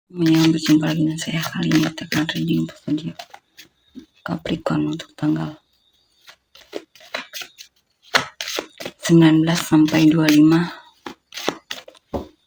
Yang berjumpa lagi dengan saya. Kali ini kita akan reading untuk zodiak Capricorn untuk tanggal 19 sampai 25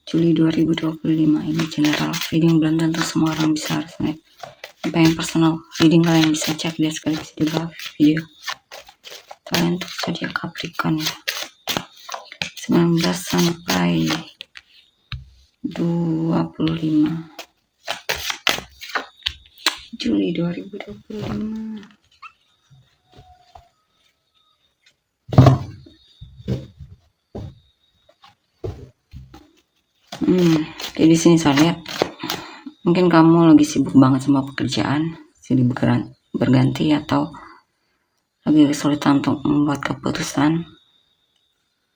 Juli 2025. Ini general reading, belum tentu semua orang bisa resonate. Apa yang personal reading kalian bisa cek di deskripsi di bawah video. Kalian untuk zodiak Capricorn 19 sampai 25 Juli 2025. Jadi di sini saya lihat mungkin kamu lagi sibuk banget sama pekerjaan, silih berganti, atau lagi kesulitan untuk membuat keputusan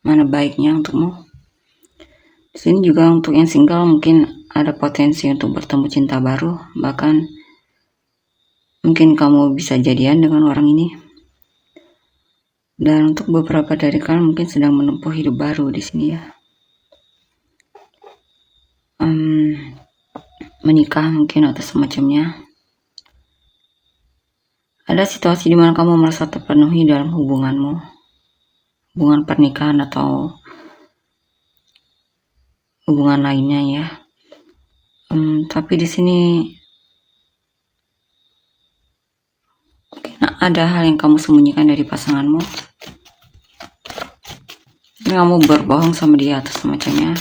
mana baiknya untukmu. Di sini juga untuk yang single mungkin ada potensi untuk bertemu cinta baru, bahkan mungkin kamu bisa jadian dengan orang ini. Dan untuk beberapa dari kalian mungkin sedang menempuh hidup baru di sini ya. Menikah mungkin atau semacamnya. Ada situasi di mana kamu merasa terpenuhi dalam hubunganmu, hubungan pernikahan atau hubungan lainnya ya. Tapi di sini ada hal yang kamu sembunyikan dari pasanganmu. Kamu berbohong sama dia atau semacamnya.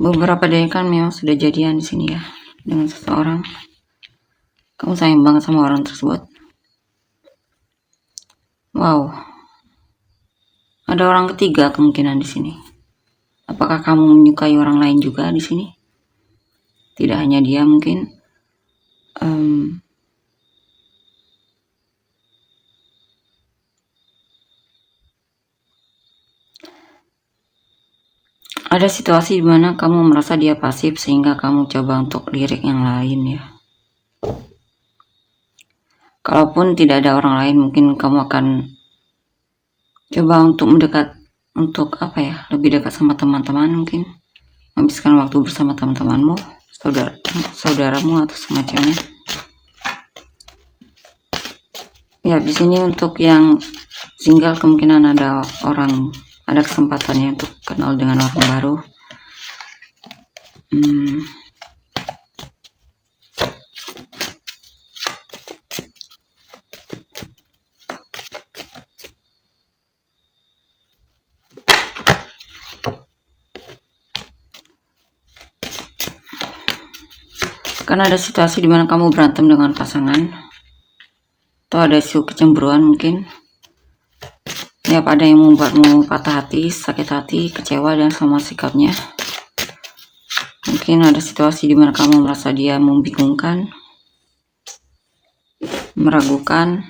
Beberapa dari kan memang sudah jadian di sini ya dengan seseorang. Kamu sayang banget sama orang tersebut. Wow, ada orang ketiga kemungkinan di sini. Apakah kamu menyukai orang lain juga di sini? Tidak hanya dia mungkin. Ada situasi di mana kamu merasa dia pasif sehingga kamu coba untuk lirik yang lain ya. Kalaupun tidak ada orang lain, mungkin kamu akan coba untuk mendekat, untuk lebih dekat sama teman-teman, mungkin menghabiskan waktu bersama teman-temanmu, saudaramu atau semacamnya. Ya, di sini untuk yang single kemungkinan ada kesempatannya untuk kenal dengan orang baru. Karena ada situasi di mana kamu berantem dengan pasangan, atau ada isu kecemburuan mungkin. Ya, ada yang membuatmu patah hati, sakit hati, kecewa dan sama sikapnya. Mungkin ada situasi di mana kamu merasa dia membingungkan, meragukan.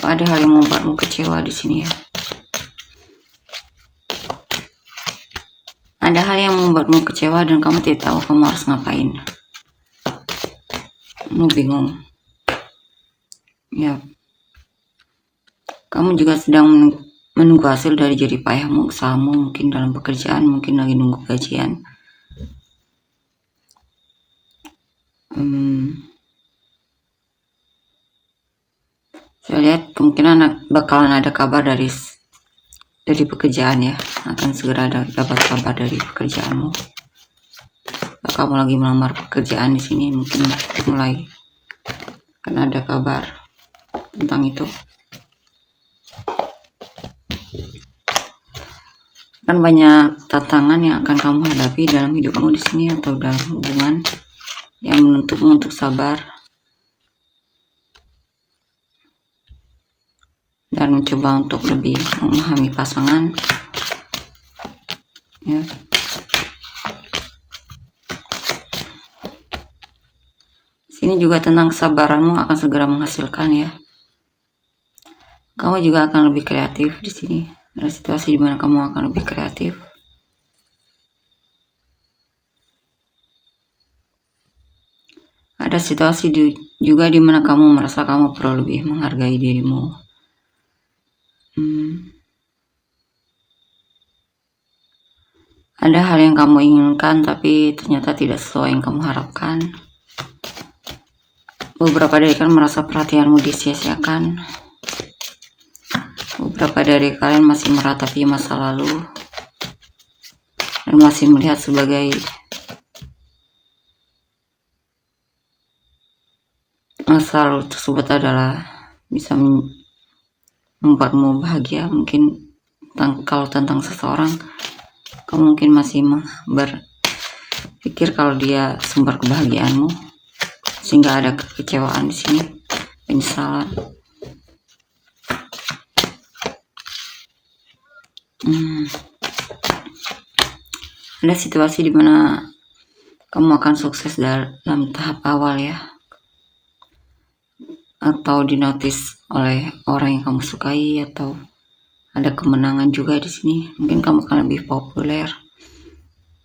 Ada hal yang membuatmu kecewa di sini ya. Ada hal yang membuatmu kecewa dan kamu tidak tahu kamu harus ngapain. Kamu bingung. Ya. Kamu juga sedang menunggu hasil dari jerih payahmu, usahamu, mungkin dalam pekerjaan, mungkin lagi nunggu gajian. Saya lihat kemungkinan bakalan ada kabar dari pekerjaan ya, akan segera dapat kabar dari pekerjaanmu. Kalau kamu lagi melamar pekerjaan di sini, mungkin mulai akan ada kabar tentang itu. Kan banyak tantangan yang akan kamu hadapi dalam hidupmu di sini atau dalam hubungan yang menuntutmu untuk sabar dan mencoba untuk lebih memahami pasangan ya. Sini juga tentang kesabaranmu akan segera menghasilkan ya. Kamu juga akan lebih kreatif di sini. Ada situasi di mana kamu akan lebih kreatif. Ada situasi juga di mana kamu merasa kamu perlu lebih menghargai dirimu. Ada hal yang kamu inginkan tapi ternyata tidak sesuai yang kamu harapkan. Beberapa dari kalian merasa perhatianmu disia-siakan. Beberapa dari kalian masih meratapi masa lalu dan masih melihat sebagai masa lalu tersebut adalah bisa membuatmu bahagia. Mungkin kalau tentang seseorang, kamu mungkin masih berpikir kalau dia sumber kebahagiaanmu, sehingga ada kekecewaan di sini, penyesalan. Ada situasi di mana kamu akan sukses dalam tahap awal ya, atau dinotis oleh orang yang kamu sukai, atau ada kemenangan juga di sini. Mungkin kamu akan lebih populer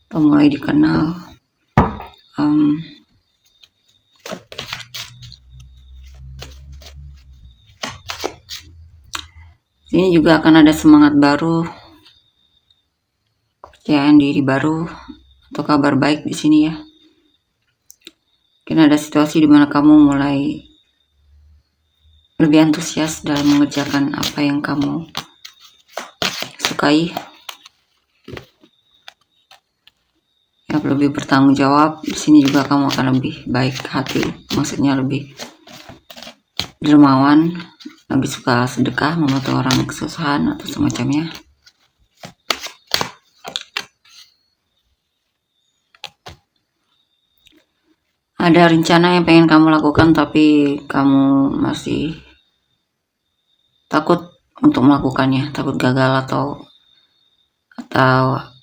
atau mulai dikenal. Ini juga akan ada semangat baru, kepercayaan diri baru, atau kabar baik di sini ya. Mungkin ada situasi di mana kamu mulai lebih antusias dalam mengerjakan apa yang kamu sukai. Ya, lebih bertanggung jawab. Di sini juga kamu akan lebih baik hati, maksudnya lebih dermawan, lebih suka sedekah, membantu orang kesusahan atau semacamnya. Ada rencana yang pengen kamu lakukan tapi kamu masih takut untuk melakukannya, takut gagal atau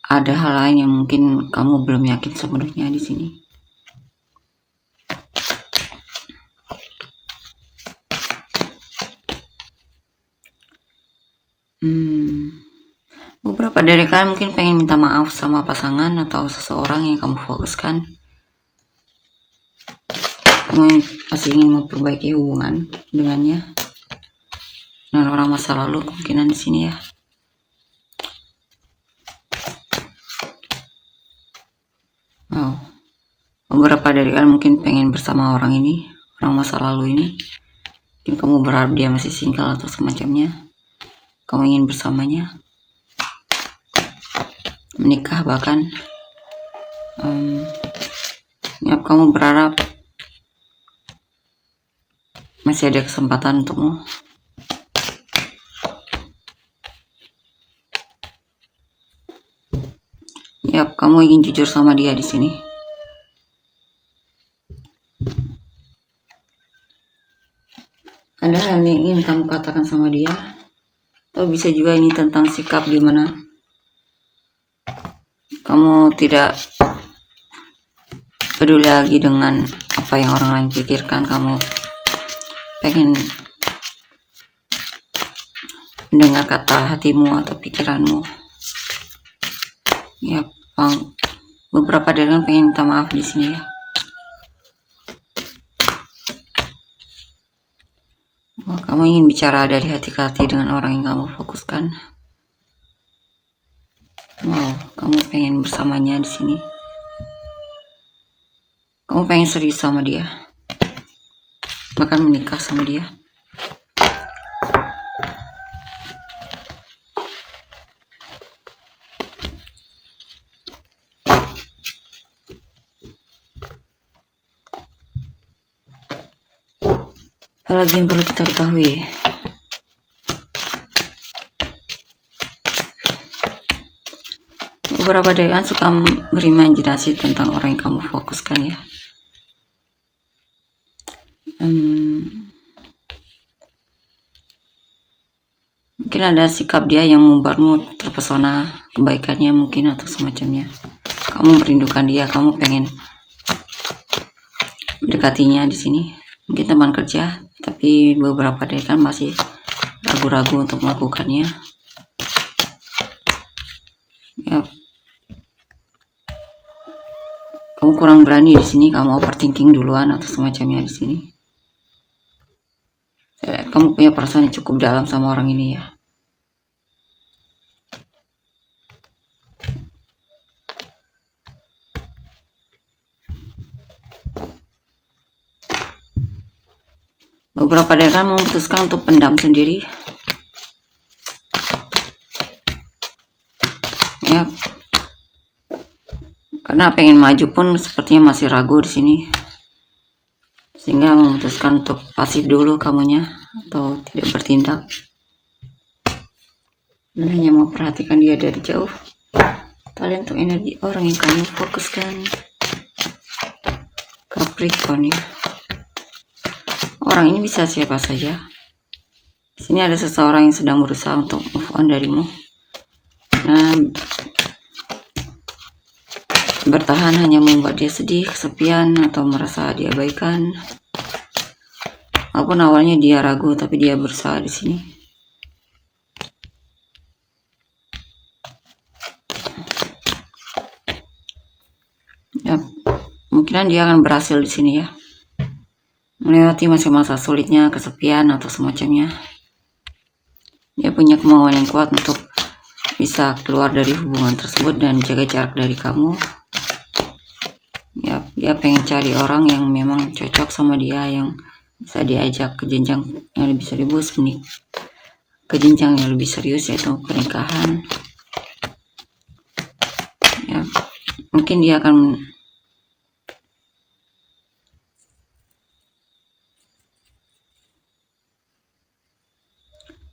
ada hal lain yang mungkin kamu belum yakin sepenuhnya di sini. Beberapa dari kalian mungkin pengen minta maaf sama pasangan atau seseorang yang kamu fokuskan. Kamu masih ingin memperbaiki hubungan dengan orang masa lalu, kemungkinan di sini ya. Beberapa dari kalian mungkin pengen bersama orang ini, orang masa lalu ini. Mungkin kamu berharap dia masih single atau semacamnya. Kamu ingin bersamanya, menikah bahkan. Kamu berharap masih ada kesempatan untukmu. Kamu ingin jujur sama dia di sini. Ada hal yang ingin kamu katakan sama dia, atau bisa juga ini tentang sikap di mana kamu tidak peduli lagi dengan apa yang orang lain pikirkan. Kamu pengen mendengar kata hatimu atau pikiranmu. Beberapa dari kalian pengen minta maaf di sini ya. Kamu ingin bicara dari hati ke hati dengan orang yang kamu fokuskan. Kamu pengen bersamanya di sini. Kamu pengen serius sama dia, bahkan menikah sama dia. Hal lagi yang perlu kita ketahui, beberapa dari kalian suka berimajinasi tentang orang yang kamu fokuskan ya. Mungkin ada sikap dia yang membuatmu terpesona, kebaikannya mungkin atau semacamnya. Kamu merindukan dia, kamu pengen mendekatinya di sini. Mungkin teman kerja, tapi beberapa dari kalian masih ragu-ragu untuk melakukannya. Ya, kamu kurang berani di sini, kamu overthinking duluan atau semacamnya di sini. Kamu punya perasaan yang cukup dalam sama orang ini ya. Beberapa dari kalian memutuskan untuk pendam sendiri. Ya. Karena pengen maju pun sepertinya masih ragu di sini. Sehingga memutuskan untuk pasif dulu kamunya atau tidak bertindak. Dan hanya memperhatikan dia dari jauh. Kalian untuk energi orang yang kamu fokuskan. Capricorn ya. Orang ini bisa siapa saja. Di sini ada seseorang yang sedang berusaha untuk move on darimu. Nah, bertahan hanya membuat dia sedih, kesepian, atau merasa diabaikan. Walaupun awalnya dia ragu, tapi dia berusaha di sini. Ya, kemungkinan dia akan berhasil di sini ya. Melewati masa-masa sulitnya, kesepian atau semacamnya. Dia punya kemauan yang kuat untuk bisa keluar dari hubungan tersebut dan jaga jarak dari kamu. Ya, dia pengen cari orang yang memang cocok sama dia, yang bisa diajak ke jenjang yang lebih serius, ke jenjang yang lebih serius, yaitu pernikahan. Ya, mungkin dia akan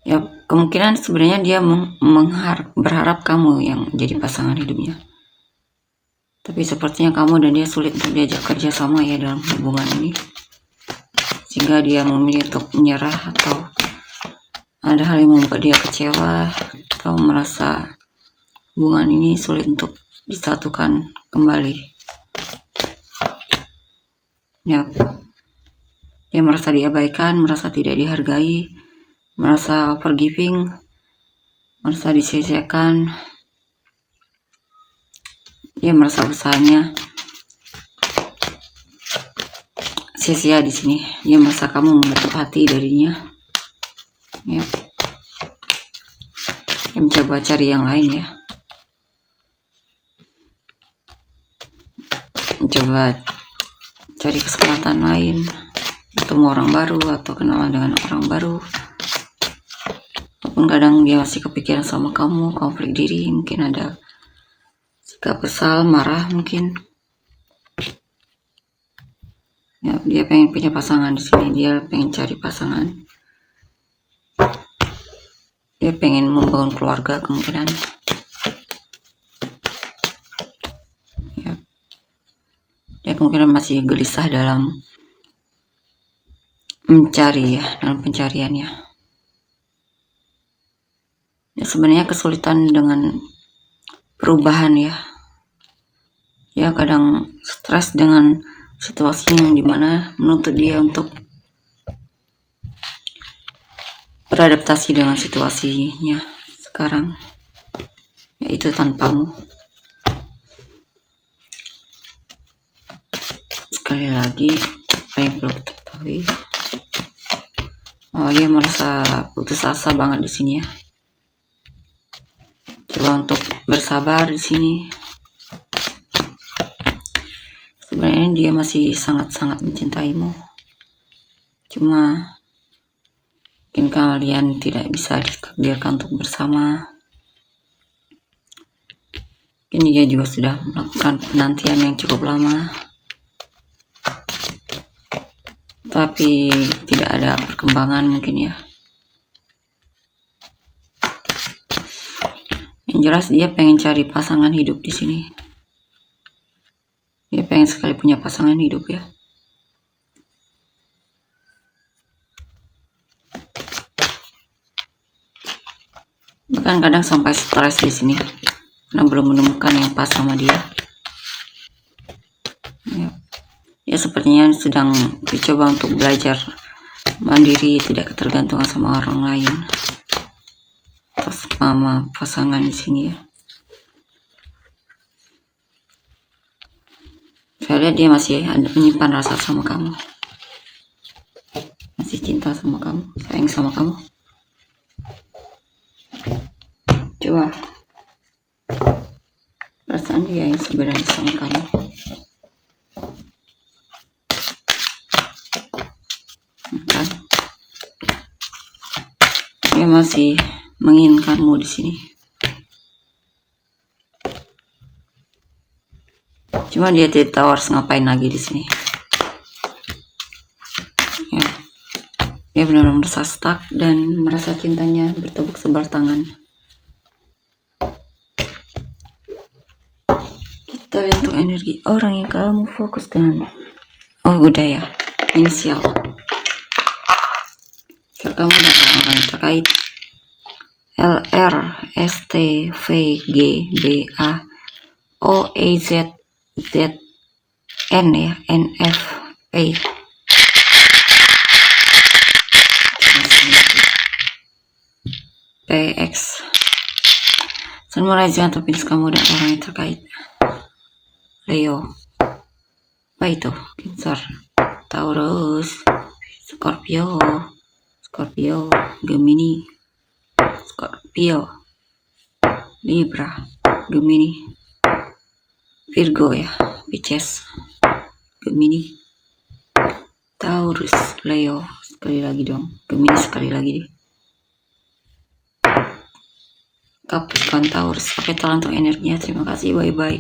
ya, kemungkinan sebenarnya dia berharap kamu yang jadi pasangan hidupnya. Tapi sepertinya kamu dan dia sulit untuk diajak kerja sama ya dalam hubungan ini. Sehingga dia memilih untuk menyerah, atau ada hal yang membuat dia kecewa atau merasa hubungan ini sulit untuk disatukan kembali. Ya, dia merasa diabaikan, merasa tidak dihargai, merasa forgiving, merasa disia-siakan. Dia merasa usahanya sia-sia di sini. Dia merasa kamu menutup hati darinya. Ya. Dia mencoba cari yang lain ya. Mencoba cari kesempatan lain, ketemu orang baru atau kenalan dengan orang baru. Walaupun kadang dia masih kepikiran sama kamu, konflik diri, mungkin ada sikap kesal, marah mungkin. Ya, dia pengen punya pasangan di sini. Dia pengen cari pasangan. Dia pengen membangun keluarga kemungkinan. Ya. Dia kemungkinan masih gelisah dalam mencari ya, dalam pencariannya. Ya, sebenarnya kesulitan dengan perubahan ya. Ya, kadang stres dengan situasi yang dimana menuntut dia untuk beradaptasi dengan situasinya sekarang, yaitu tanpamu. Sekali lagi, apa yang perlu kita ketahui, dia merasa putus asa banget di sini ya. Coba untuk bersabar di sini. Sebenarnya dia masih sangat-sangat mencintaimu. Cuma mungkin kalian tidak bisa ditakdirkan untuk bersama. Mungkin dia juga sudah melakukan penantian yang cukup lama, tapi tidak ada perkembangan mungkin ya. Yang jelas dia pengen cari pasangan hidup di sini. Dia pengen sekali punya pasangan hidup ya. Bahkan kadang sampai stres di sini karena belum menemukan yang pas sama dia. Ya, sepertinya sedang dicoba untuk belajar mandiri, tidak ketergantungan sama orang lain. sama pasangan di sini ya. Saya lihat dia masih ada menyimpan rasa sama kamu, masih cinta sama kamu, sayang sama kamu. Coba perasaan dia yang sebenarnya sama kamu. Kan? Dia masih menginginkanmu di sini. Cuma dia tidak tahu harus ngapain lagi di sini. Ya. Dia benar-benar merasa stuck dan merasa cintanya bertepuk sebelah tangan. Kita lihat untuk energi orang yang kamu fokuskan. Oh, udah ya. Inisial. Kamu datang orang terkait. LR ST V G B A O E Z Z N ya, NF A. PX. Sunrise atau Venus kamu dan orang yang terkait. Leo. Apa itu? Cancer, Taurus, Scorpio, Gemini, Scorpio, Libra, Gemini, Virgo ya, Pisces, Gemini, Taurus, Leo, sekali lagi dong, Gemini sekali lagi deh. Capricorn, Taurus. Oke, tolong untuk energinya. Terima kasih, bye bye.